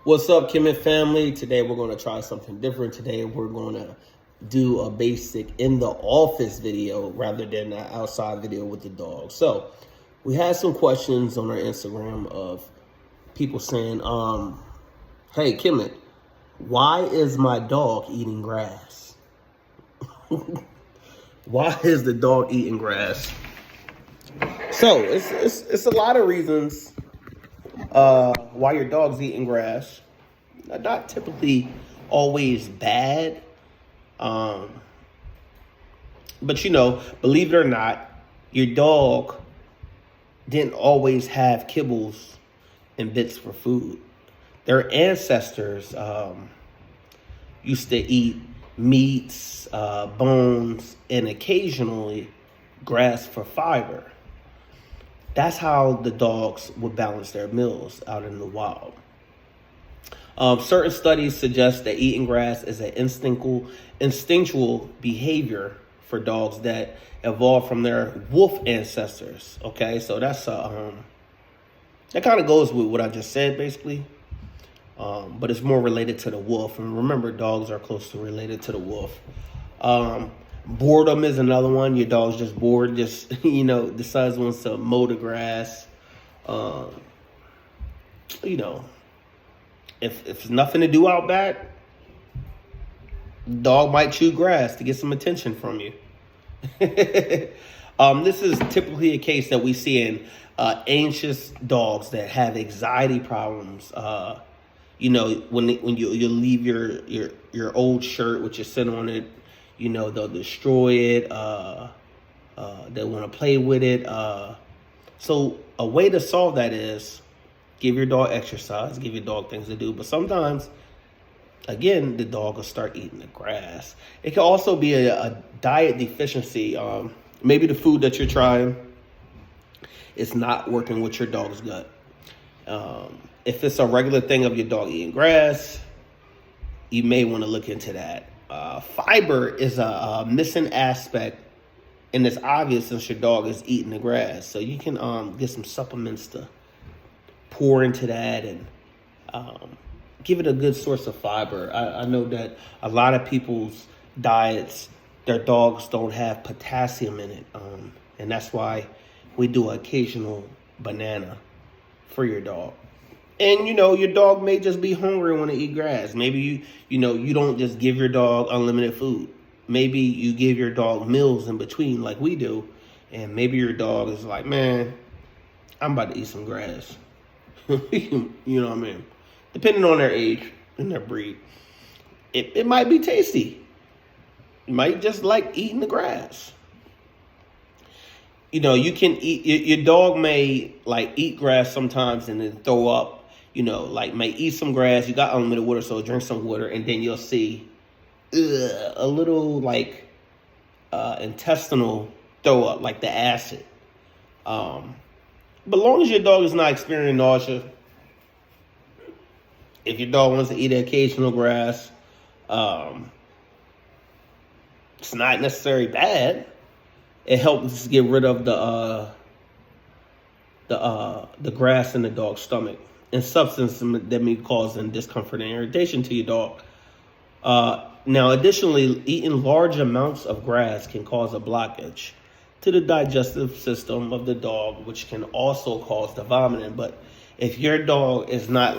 What's up, Kemet family? Today we're going to try something different. Today we're going to do a basic in the office video rather than an outside video with the dog. So we had some questions on our Instagram of people saying, hey, Kemet, why is my dog eating grass? Why is the dog eating grass? So it's a lot of reasons why your dog's eating grass. Not typically always bad. But believe it or not, your dog didn't always have kibbles and bits for food. Their ancestors used to eat meats, bones, and occasionally grass for fiber. That's how the dogs would balance their meals out in the wild. Certain studies suggest that eating grass is an instinctual behavior for dogs that evolved from their wolf ancestors. Okay, so that's that kind of goes with what I just said, basically. But it's more related to the wolf. And remember, dogs are closely related to the wolf. Boredom is another one. Your dog's just bored, just, decides wants to mow the grass. If there's nothing to do out back, dog might chew grass to get some attention from you. This is typically a case that we see in anxious dogs that have anxiety problems. When you leave your old shirt with your scent on it, they'll destroy it. They want to play with it. So a way to solve that is give your dog exercise, give your dog things to do. But sometimes, again, the dog will start eating the grass. It can also be a diet deficiency. Maybe the food that you're trying is not working with your dog's gut. If it's a regular thing of your dog eating grass, you may want to look into that. Fiber is a missing aspect, and it's obvious since your dog is eating the grass. So you can get some supplements to pour into that and give it a good source of fiber. I know that a lot of people's diets, their dogs don't have potassium in it. And that's why we do an occasional banana for your dog. And, your dog may just be hungry and want to eat grass. Maybe, you don't just give your dog unlimited food. Maybe you give your dog meals in between like we do. And maybe your dog is like, man, I'm about to eat some grass. You know what I mean? Depending on their age and their breed, it might be tasty. You might just like eating the grass. You can eat, your dog may eat grass sometimes and then throw up, may eat some grass. You got unlimited water, so drink some water, and then you'll see a little intestinal throw up, like the acid. But long as your dog is not experiencing nausea, if your dog wants to eat occasional grass, it's not necessarily bad. It helps get rid of the grass in the dog's stomach and substance that may cause discomfort and irritation to your dog. Now, additionally, eating large amounts of grass can cause a blockage to the digestive system of the dog, which can also cause the vomiting. But if your dog is not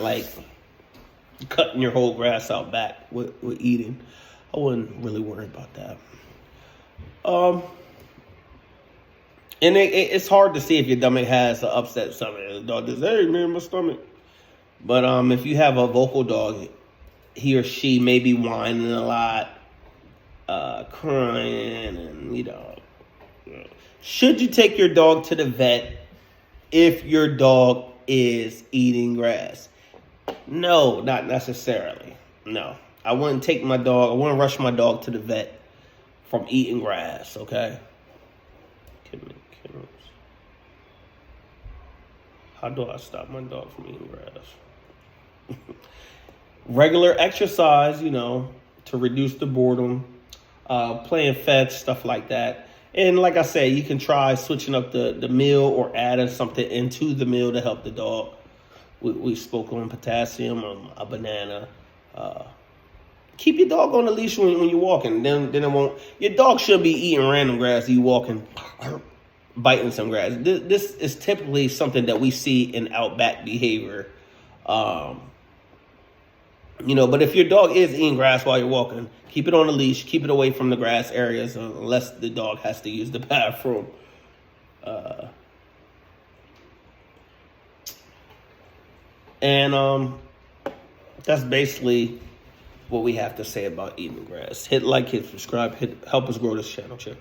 cutting your whole grass out back with eating, I wouldn't really worry about that. And it's hard to see if your stomach has an upset stomach. The dog says, hey, man, my stomach. But if you have a vocal dog, he or she may be whining a lot, crying, and, Should you take your dog to the vet if your dog is eating grass? No, not necessarily. No, I wouldn't rush my dog to the vet from eating grass, okay? How do I stop my dog from eating grass? Regular exercise, to reduce the boredom, playing fetch, stuff like that. And like I said, you can try switching up the meal or adding something into the meal to help the dog. We spoke on potassium, a banana. Keep your dog on the leash when you're walking. Then it won't. Your dog should be eating random grass. You walking, biting some grass. This is typically something that we see in outback behavior. But if your dog is eating grass while you're walking, keep it on the leash. Keep it away from the grass areas unless the dog has to use the bathroom. And that's basically what we have to say about eating grass. Hit like, hit subscribe, help us grow this channel. Check.